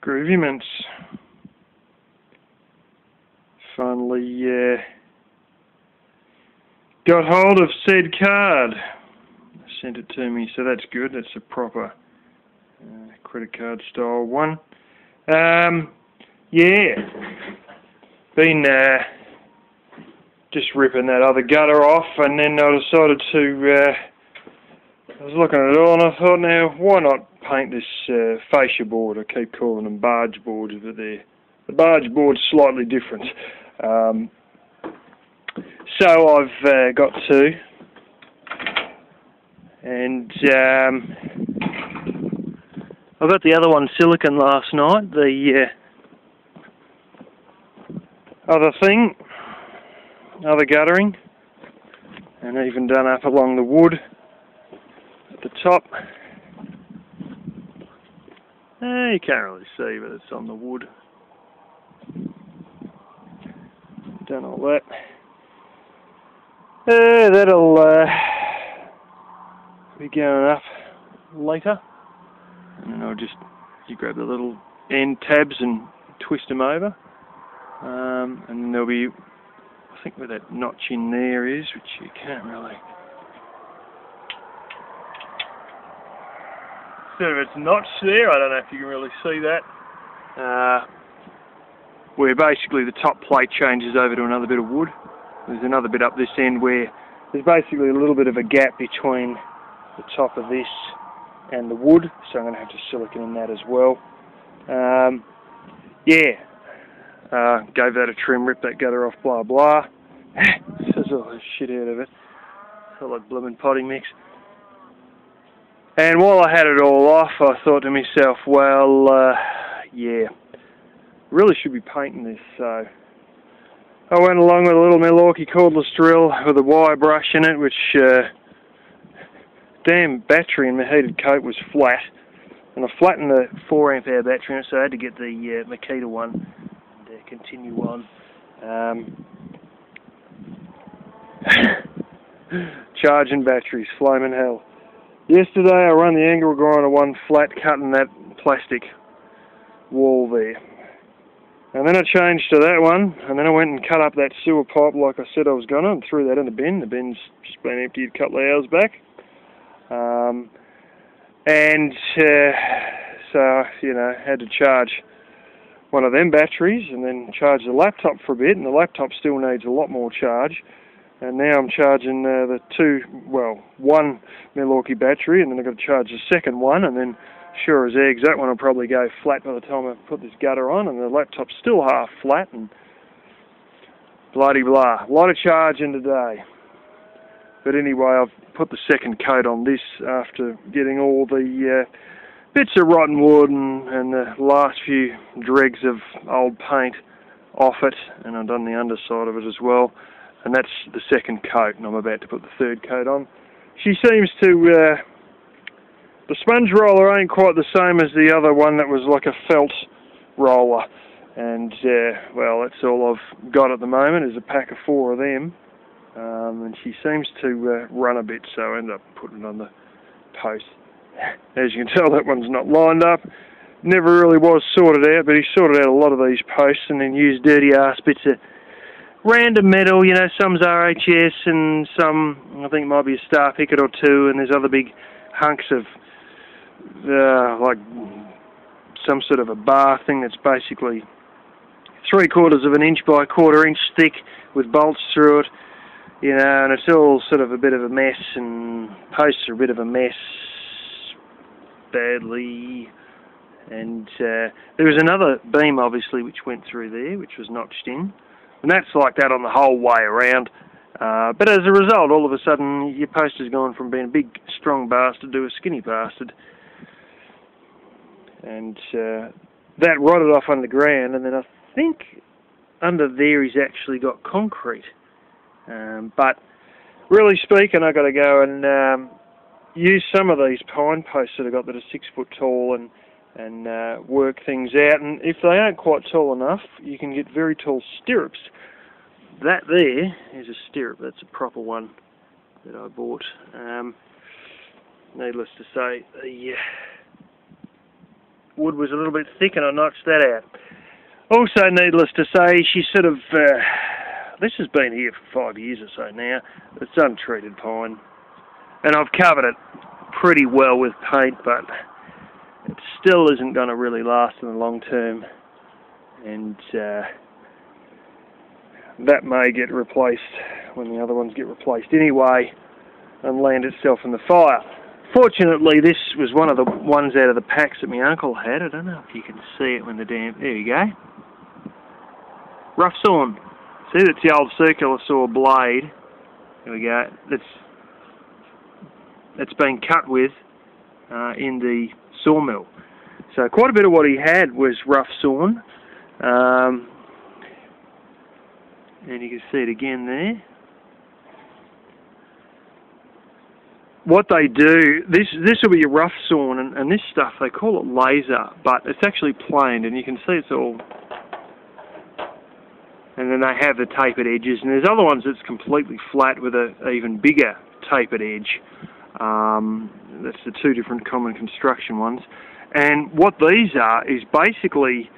Groovy mints. Finally got hold of said card. Sent it to me, so that's good. That's a proper credit card style one. Yeah, been just ripping that other gutter off, and then I decided to. I was looking at it all, and I thought, now why not paint this fascia board? I keep calling them barge boards, but the barge board's slightly different. So I've got two, and I got the other one silicon last night. The other guttering, and even done up along the wood at the top. You can't really see, but it's on the wood. Done all that. That'll be going up later. And then I'll just grab the little end tabs and twist them over. And then there'll be, I think where that notch in there is, which you can't really. Instead of its notch there, I don't know if you can really see that. Where basically the top plate changes over to another bit of wood. There's another bit up this end where there's basically a little bit of a gap between the top of this and the wood, so I'm going to have to silicon in that as well. Gave that a trim, ripped that gutter off, blah blah. Says all the shit out of it. Felt like blooming potting mix. And while I had it all off, I thought to myself, well, really should be painting this, so I went along with a little Milwaukee cordless drill with a wire brush in it, which damn battery in my heated coat was flat, and I flattened the 4 amp hour battery in it, so I had to get the Makita one and continue on. Charging batteries, flaming hell. Yesterday I run the angle grinder one flat, cutting that plastic wall there. And then I changed to that one, and then I went and cut up that sewer pipe like I said I was going to, and threw that in the bin. The bin's just been emptied a couple of hours back. So, you know, had to charge one of them batteries, and then charge the laptop for a bit, and the laptop still needs a lot more charge. And now I'm charging one Milwaukee battery, and then I've got to charge the second one, and then sure as eggs, that one will probably go flat by the time I put this gutter on, and the laptop's still half flat, and bloody blah. A lot of charge in today. But anyway, I've put the second coat on this after getting all the bits of rotten wood and the last few dregs of old paint off it, and I've done the underside of it as well. And that's the second coat, and I'm about to put the third coat on. She seems to... the sponge roller ain't quite the same as the other one that was like a felt roller. And, well, that's all I've got at the moment is a pack of 4 of them. And she seems to run a bit, so I end up putting it on the post. As you can tell, that one's not lined up. Never really was sorted out, but he sorted out a lot of these posts and then used dirty-ass bits of random metal, you know, some's RHS and some, I think might be a star picket or two, and there's other big hunks of, like, some sort of a bar thing that's basically 3/4 of an inch by 1/4 inch thick with bolts through it, you know, and it's all sort of a bit of a mess, and posts are a bit of a mess, badly, and there was another beam, obviously, which went through there, which was notched in. And that's like that on the whole way around. But as a result, all of a sudden, your post has gone from being a big, strong bastard to a skinny bastard. And that rotted off underground, and then I think under there he's actually got concrete. But really speaking, I've got to go and use some of these pine posts that I've got that are 6 foot tall and work things out, and if they aren't quite tall enough, you can get very tall stirrups. That there is a stirrup. That's a proper one that I bought. Needless to say, wood was a little bit thick and I notched that out. Also, needless to say, she sort of, this has been here for 5 years or so now. It's untreated pine. And I've covered it pretty well with paint, but it still isn't going to really last in the long term. And that may get replaced when the other ones get replaced anyway and land itself in the fire. Fortunately, this was one of the ones out of the packs that my uncle had. I don't know if you can see it when the there you go. Rough sawn. See, that's the old circular saw blade. There we go. That's been cut with in the sawmill. So quite a bit of what he had was rough sawn. And you can see it again there. What they do, this will be a rough sawn, and this stuff, they call it laser, but it's actually planed, and you can see it's all... And then they have the tapered edges, and there's other ones that's completely flat with a even bigger tapered edge. That's the two different common construction ones. And what these are is basically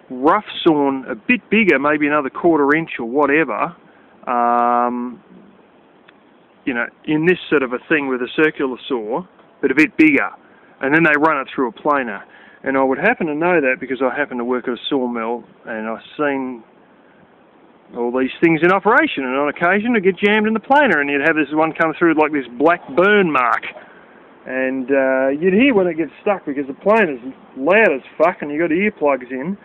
rough sawn a bit bigger, maybe another 1/4 inch or whatever, you know, in this sort of a thing with a circular saw, but a bit bigger. And then they run it through a planer. And I would happen to know that because I happen to work at a sawmill, and I've seen all these things in operation, and on occasion it get jammed in the planer, and you'd have this one come through like this black burn mark. And you'd hear when it gets stuck because the planer's loud as fuck, and you got earplugs in.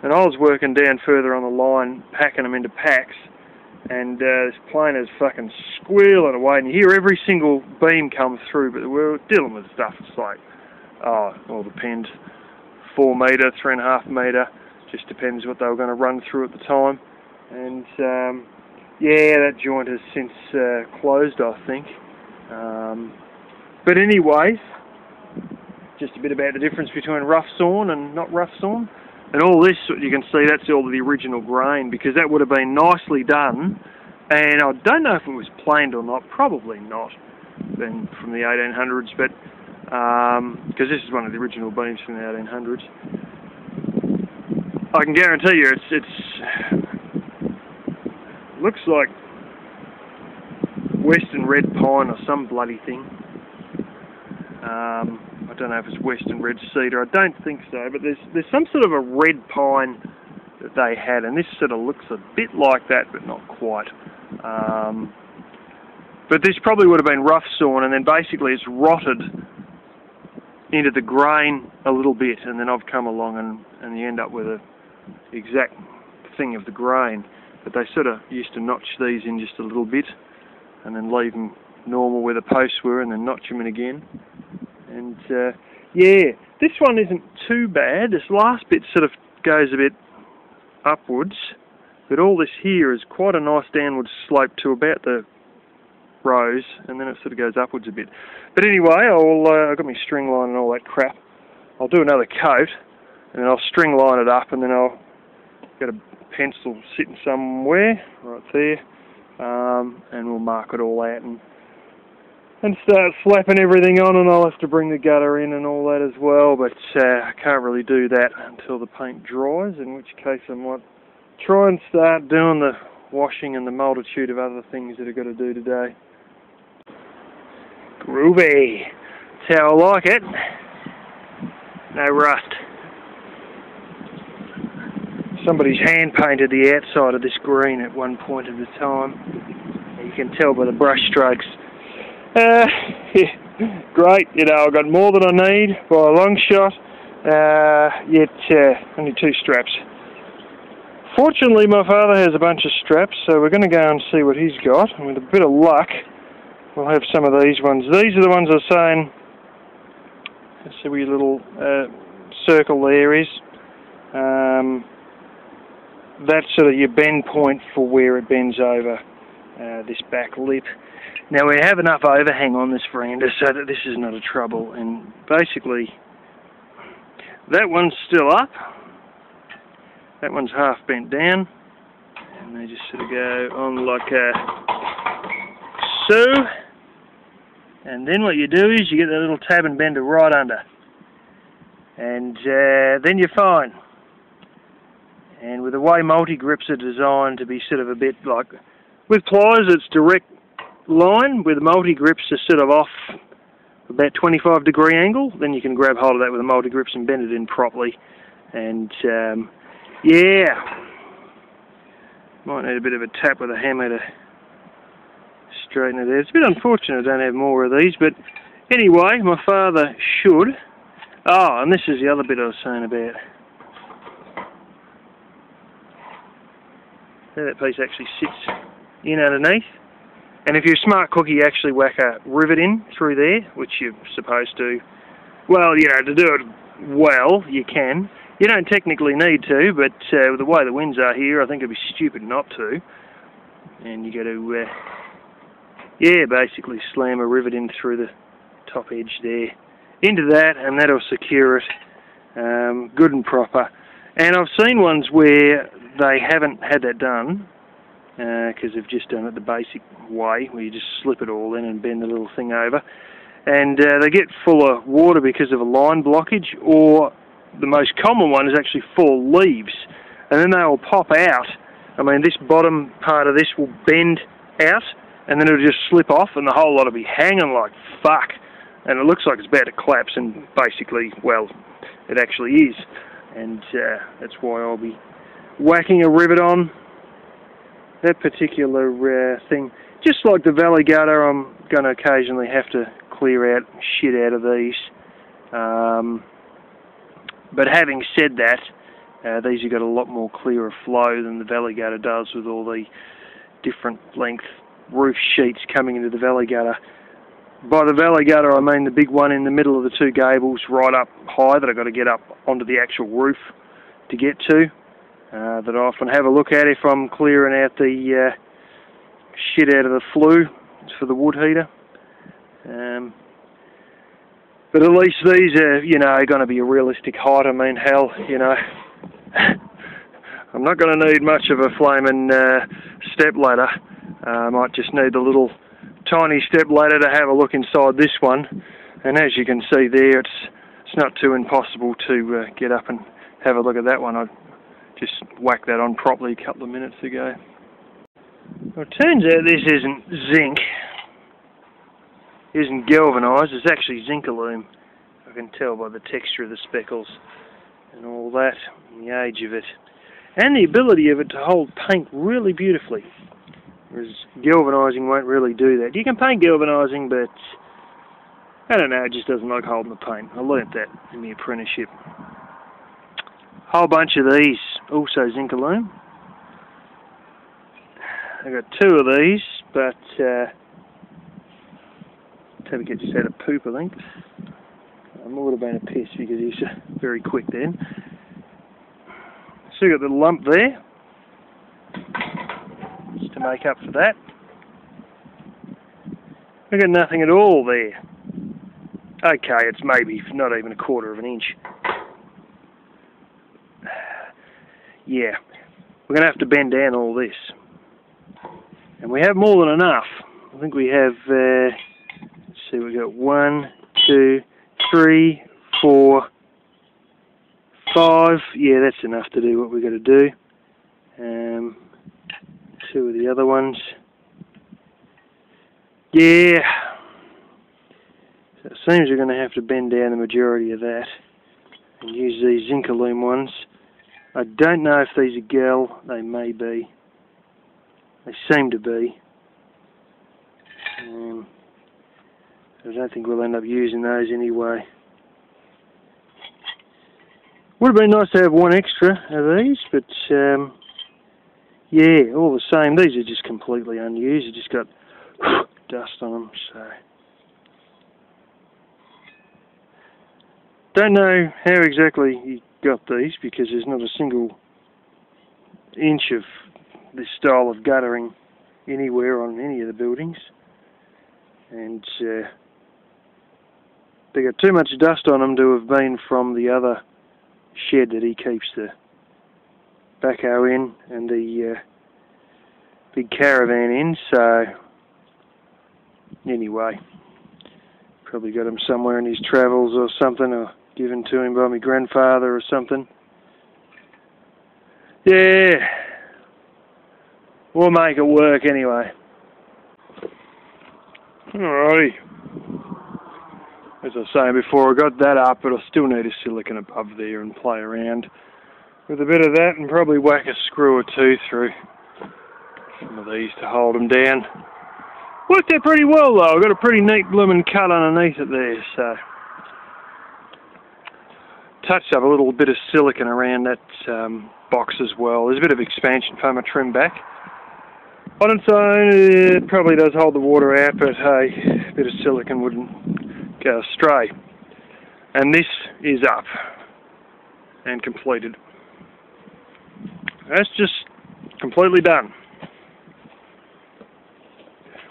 And I was working down further on the line, packing them into packs, and this planer's fucking squealing away, and you hear every single beam come through, but we're dealing with stuff. It's like, oh, it all depends. 4 metre, 3.5 metre, just depends what they were going to run through at the time. And yeah, that joint has since closed, I think. But anyways, just a bit about the difference between rough sawn and not rough sawn. And all this, you can see, that's all the original grain, because that would have been nicely done. And I don't know if it was planed or not, probably not, then from the 1800s, but because this is one of the original beams from the 1800s. I can guarantee you it's looks like Western red pine or some bloody thing. I don't know if it's Western red cedar, I don't think so, but there's some sort of a red pine that they had, and this sort of looks a bit like that, but not quite. But this probably would have been rough sawn, and then basically it's rotted into the grain a little bit, and then I've come along and you end up with a exact thing of the grain. But they sort of used to notch these in just a little bit, and then leave them normal where the posts were, and then notch them in again. And yeah, this one isn't too bad. This last bit sort of goes a bit upwards, but all this here is quite a nice downward slope to about the rows, and then it sort of goes upwards a bit. But anyway, I've got my string line and all that crap. I'll do another coat, and then I'll string line it up, and then I'll get a pencil sitting somewhere right there, and we'll mark it all out and start slapping everything on, and I'll have to bring the gutter in and all that as well, but I can't really do that until the paint dries, in which case I might try and start doing the washing and the multitude of other things that I've got to do today. Groovy. That's how I like it. No rust. Somebody's hand painted the outside of this green at one point at a time. You can tell by the brush strokes. Yeah, great, you know, I've got more than I need by a long shot, yet only 2 straps. Fortunately, my father has a bunch of straps, so we're going to go and see what he's got, and with a bit of luck, we'll have some of these ones. These are the ones I was saying, let's see where your little circle there is. That's sort of your bend point for where it bends over this back lip. Now we have enough overhang on this veranda so that this is not a trouble, and basically that one's still up, that one's half bent down, and they just sort of go on like so, and then what you do is you get that little tab and bender right under. and then you're fine. And with the way multi-grips are designed to be sort of a bit like, with pliers it's direct line, with multi-grips are sort of off about 25-degree angle, then you can grab hold of that with the multi-grips and bend it in properly. And yeah, might need a bit of a tap with a hammer to straighten it out. It's a bit unfortunate I don't have more of these, but anyway, my father should. Oh, and this is the other bit I was saying about. There, that piece actually sits in underneath. And if you're a smart cookie, you actually whack a rivet in through there, which you're supposed to. Well, you know, to do it well, you can. You don't technically need to, but with the way the winds are here, I think it'd be stupid not to. And you got to, yeah, basically slam a rivet in through the top edge there. Into that, and that'll secure it good and proper. And I've seen ones where they haven't had that done, because they've just done it the basic way, where you just slip it all in and bend the little thing over. And they get full of water because of a line blockage, or the most common one is actually full of leaves. And then they will pop out. I mean, this bottom part of this will bend out, and then it'll just slip off, and the whole lot will be hanging like fuck. And it looks like it's about to collapse, and basically, well, it actually is. And that's why I'll be whacking a rivet on that particular thing. Just like the valley gutter, I'm going to occasionally have to clear out shit out of these. But having said that, these have got a lot more clearer flow than the valley gutter does, with all the different length roof sheets coming into the valley gutter. By the valley gutter, I mean the big one in the middle of the two gables, right up high, that I've got to get up onto the actual roof to get to. That I often have a look at if I'm clearing out the shit out of the flue for the wood heater. But at least these are, you know, going to be a realistic height. I mean, hell, you know, I'm not going to need much of a flaming step ladder. I might just need the little tiny step ladder to have a look inside this one. And as you can see there, it's not too impossible to get up and have a look at that one. I just whacked that on properly a couple of minutes ago. Well, it turns out this isn't zinc, isn't galvanised, it's actually zinc aluminum. I can tell by the texture of the speckles and all that, and the age of it. And the ability of it to hold paint really beautifully. Whereas galvanising won't really do that. You can paint galvanising, but I don't know, it just doesn't like holding the paint. I learnt that in the apprenticeship. Whole bunch of these, also zinc aluminum. I've got two of these, but Toby just had a poop, I think. It would have been a piss because he's very quick then. So you've got the lump there, just to make up for that. I've got nothing at all there. Okay, it's maybe not even a quarter of an inch. Yeah, we're going to have to bend down all this. And we have more than enough. I think we have, let's see, we've got 1, 2, 3, 4, 5. Yeah, that's enough to do what we've got to do. 2 of the other ones. Yeah. So it seems we're going to have to bend down the majority of that and use these zinc aluminum ones. I don't know if these are gal. They may be. They seem to be. I don't think we'll end up using those anyway. Would have been nice to have one extra of these, but yeah, all the same, these are just completely unused. They've just got dust on them, so. Don't know how exactly you got these, because there's not a single inch of this style of guttering anywhere on any of the buildings, and they got too much dust on them to have been from the other shed that he keeps the backhoe in and the big caravan in. So anyway, probably got them somewhere in his travels or something, or given to him by my grandfather or something. Yeah, we'll make it work anyway. Alrighty. As I was saying before, I got that up, but I still need a silicon above there and play around with a bit of that and probably whack a screw or two through some of these to hold them down. Worked out pretty well though. I've got a pretty neat blooming cut underneath it there, so touched up a little bit of silicon around that box as well. There's a bit of expansion foam I trimmed back. On its own, it probably does hold the water out, but hey, a bit of silicon wouldn't go astray. And this is up and completed. That's just completely done.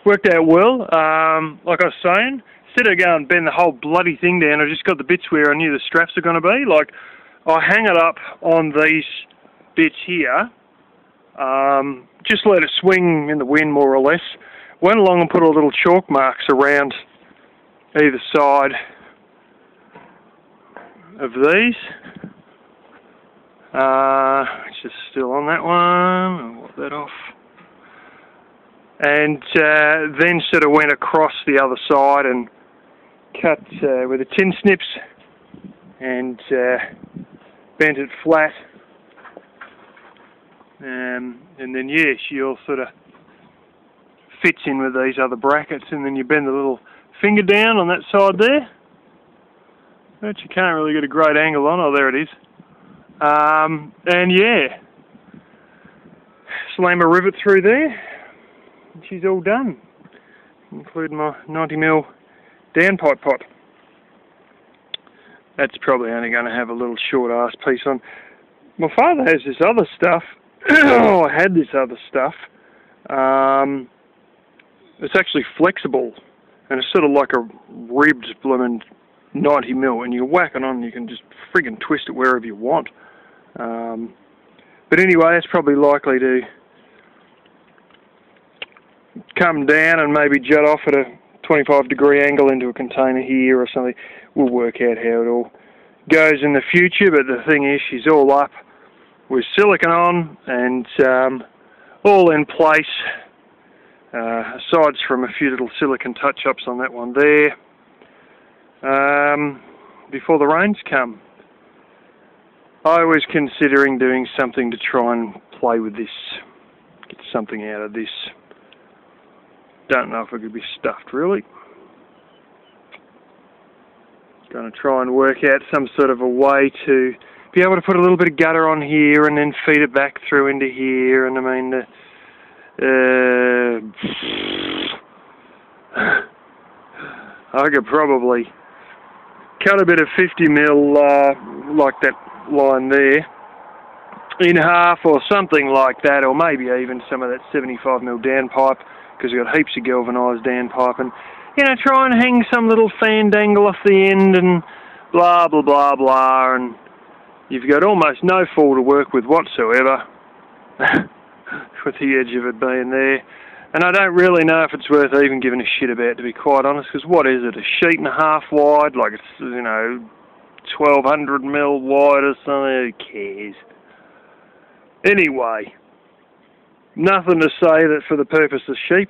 Worked out well. Like I was saying, instead of going and bend the whole bloody thing down, I just got the bits where I knew the straps are going to be. Like, I hang it up on these bits here, just let it swing in the wind more or less. Went along and put all little chalk marks around either side of these. It's just still on that one. I'll wipe that off. And then sort of went across the other side and cut with the tin snips and bent it flat. And then yeah, she all sort of fits in with these other brackets, and then you bend the little finger down on that side there, which you can't really get a great angle on. Oh, there it is. And yeah, slam a rivet through there, and she's all done, including my 90mm downpipe pot. That's probably only going to have a little short ass piece on. My father has this other stuff. I had this other stuff. It's actually flexible, and it's sort of like a ribbed blooming 90mm, and you whack it on and you can just friggin' twist it wherever you want. But anyway, it's probably likely to come down and maybe jut off at a 25-degree angle into a container here or something. We'll work out how it all goes in the future, but the thing is, she's all up with silicon on and all in place, aside from a few little silicon touch-ups on that one there, before the rains come. I was considering doing something to try and play with this, get something out of this. Don't know if it could be stuffed really. Going to try and work out some sort of a way to be able to put a little bit of gutter on here and then feed it back through into here. And I mean, I could probably cut a bit of 50mm like that line there in half or something like that, or maybe even some of that 75mm downpipe, because we've got heaps of galvanised downpipe, and you know, try and hang some little fan dangle off the end and blah blah blah blah, and you've got almost no fall to work with whatsoever with the edge of it being there. And I don't really know if it's worth even giving a shit about, to be quite honest, because what is it, a sheet and a half wide, like it's, you know, 1200mm wide or something? Who cares? Anyway, nothing to say that for the purpose of sheep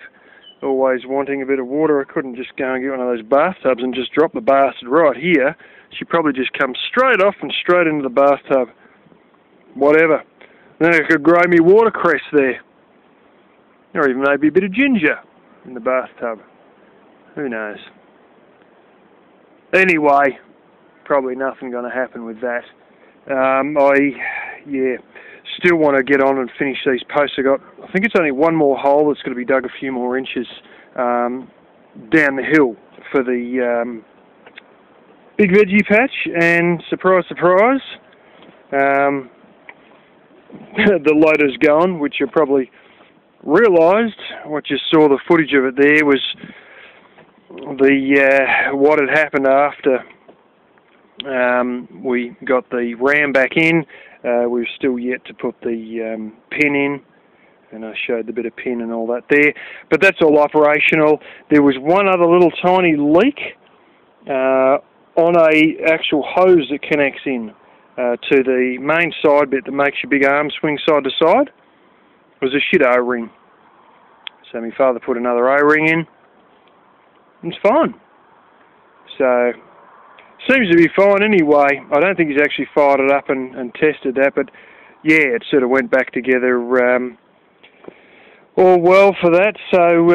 always wanting a bit of water, I couldn't just go and get one of those bathtubs and just drop the bastard right here. She'd probably just come straight off and straight into the bathtub. Whatever. Then I could grow me watercress there. Or even maybe a bit of ginger in the bathtub. Who knows? Anyway, probably nothing going to happen with that. I still want to get on and finish these posts. I think it's only one more hole that's going to be dug a few more inches down the hill for the big veggie patch, and surprise, surprise, the loader's gone, which you probably realised, what you saw the footage of it there was the what had happened after we got the ram back in. We've still yet to put the pin in, and I showed the bit of pin and all that there, but that's all operational. There was one other little tiny leak on a actual hose that connects in to the main side bit that makes your big arm swing side to side. It was a shit O-ring. So my father put another O-ring in. It's fine. So, seems to be fine anyway. I don't think he's actually fired it up and tested that, but yeah, it sort of went back together all well for that. So,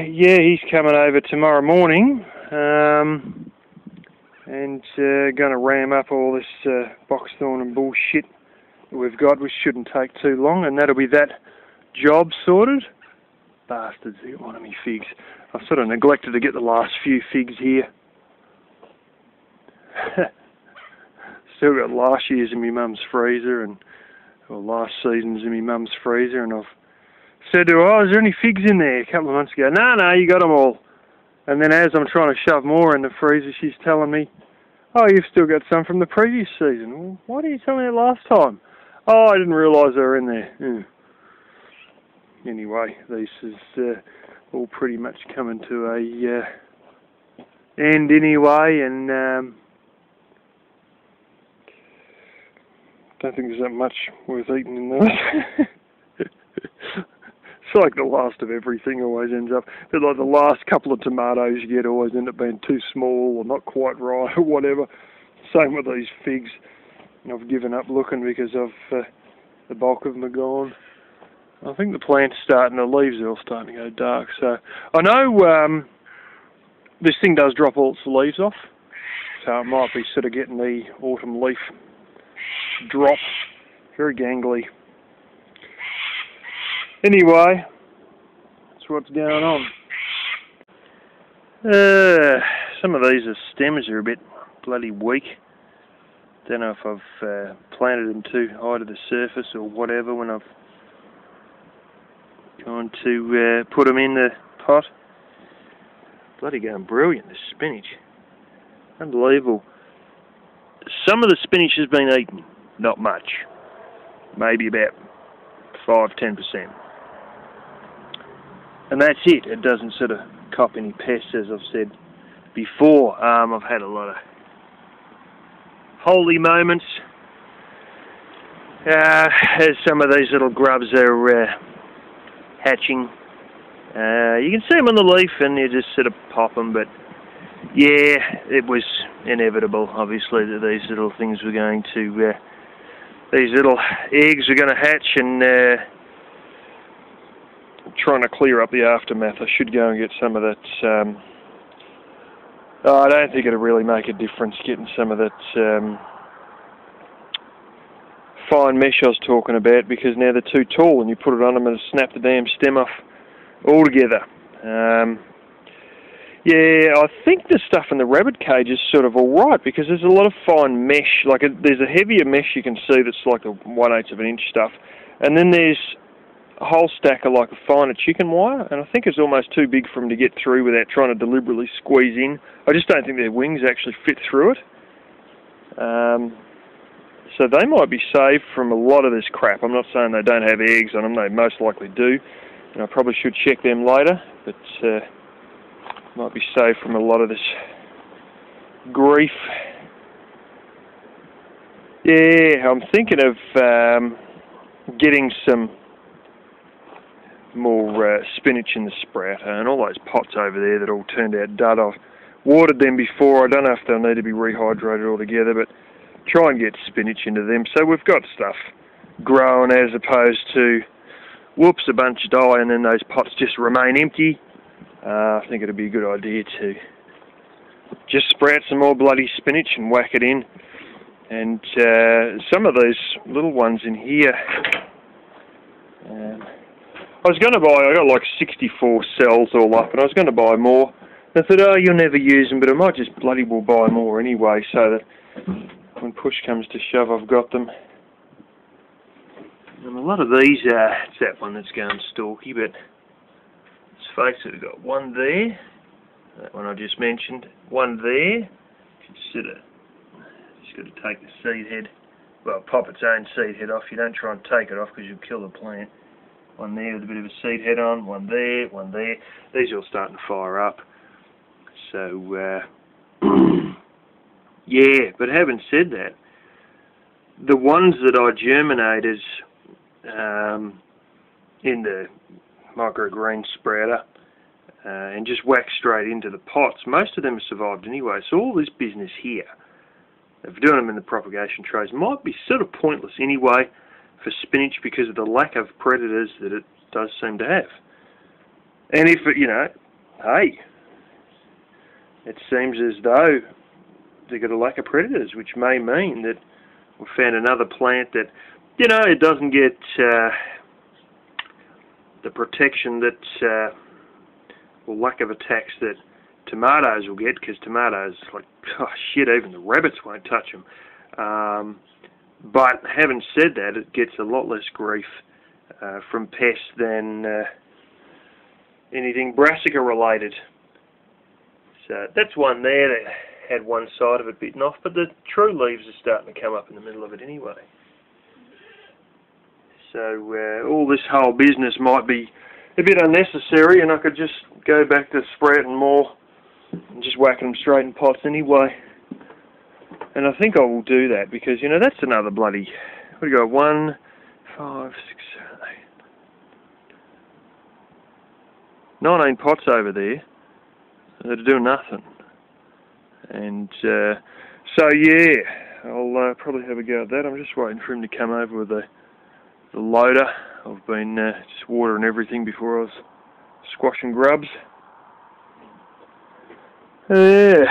yeah, he's coming over tomorrow morning and going to ram up all this boxthorn and bullshit that we've got, which shouldn't take too long, and that'll be that job sorted. Bastards, they got one of me figs. I've sort of neglected to get the last few figs here. Still got last year's in my mum's freezer, or last season's in my mum's freezer, and I've said to her, oh, is there any figs in there? A couple of months ago. No, you got them all. And then as I'm trying to shove more in the freezer, she's telling me, oh, you've still got some from the previous season. Well, why didn't you tell me that last time? Oh, I didn't realise they were in there. Yeah. Anyway, this is all pretty much coming to a end anyway, and don't think there's that much worth eating in those. It's like the last of everything always ends up. But like the last couple of tomatoes you get always end up being too small or not quite right or whatever. Same with these figs. I've given up looking because of the bulk of them are gone. I think the plant's starting, the leaves are all starting to go dark. So I know this thing does drop all its leaves off. So it might be sort of getting the autumn leaf drop. Very gangly. Anyway, that's what's going on. Some of these stems are a bit bloody weak. Don't know if I've planted them too high to the surface or whatever when I've gone to put them in the pot. Bloody going brilliant, this spinach. Unbelievable. Some of the spinach has been eaten, not much. Maybe about 5-10%. And that's it. It doesn't sort of cop any pests, as I've said before. I've had a lot of holy moments as some of these little grubs are hatching. You can see them on the leaf and you just sort of pop them, but yeah, it was inevitable, obviously, that these little things were going to, these little eggs were going to hatch, and trying to clear up the aftermath. I should go and get some of that. I don't think it'll really make a difference getting some of that fine mesh I was talking about, because now they're too tall and you put it on them and snap the damn stem off altogether. Yeah, I think the stuff in the rabbit cage is sort of alright, because there's a lot of fine mesh. Like there's a heavier mesh you can see that's like the 1/8 of an inch stuff, and then there's a whole stack of like a finer chicken wire, and I think it's almost too big for them to get through without trying to deliberately squeeze in. I just don't think their wings actually fit through it. So they might be saved from a lot of this crap. I'm not saying they don't have eggs on them, they most likely do, and I probably should check them later, but might be saved from a lot of this grief. Yeah, I'm thinking of getting some more spinach in the sprouter, and all those pots over there that all turned out dud. I've watered them before. I don't know if they'll need to be rehydrated altogether, but try and get spinach into them so we've got stuff growing, as opposed to whoops, a bunch die and then those pots just remain empty. I think it'd be a good idea to just sprout some more bloody spinach and whack it in. And some of these little ones in here, I was going to buy, I got like 64 cells all up, and I was going to buy more. And I thought, oh, you'll never use them, but I might just bloody well buy more anyway, so that when push comes to shove, I've got them. And a lot of these, it's that one that's going stalky, but let's face it, we've got one there, that one I just mentioned, one there. Consider, just got to take the seed head, well, pop its own seed head off. You don't try and take it off because you'll kill the plant. One there with a bit of a seed head on, one there, one there. These are all starting to fire up. So, Yeah, but having said that, the ones that I germinated in the microgreen sprouter and just whacked straight into the pots, most of them have survived anyway. So all this business here of doing them in the propagation trays might be sort of pointless anyway for spinach because of the lack of predators that it does seem to have. And if it, hey, it seems as though they've got a lack of predators, which may mean that we've found another plant that, it doesn't get the protection that, or lack of attacks that tomatoes will get, because tomatoes, like, oh shit, even the rabbits won't touch them. But having said that, it gets a lot less grief from pests than anything brassica related. So that's one there that had one side of it bitten off, but the true leaves are starting to come up in the middle of it anyway. So all this whole business might be a bit unnecessary, and I could just go back to sprouting more and just whacking them straight in pots anyway. And I think I will do that because, that's another bloody, what do you got, 1, 5, 6, 7, 8, 19 pots over there that are doing nothing. And so yeah, I'll probably have a go at that. I'm just waiting for him to come over with the loader. I've been just watering everything before I was squashing grubs. Yeah.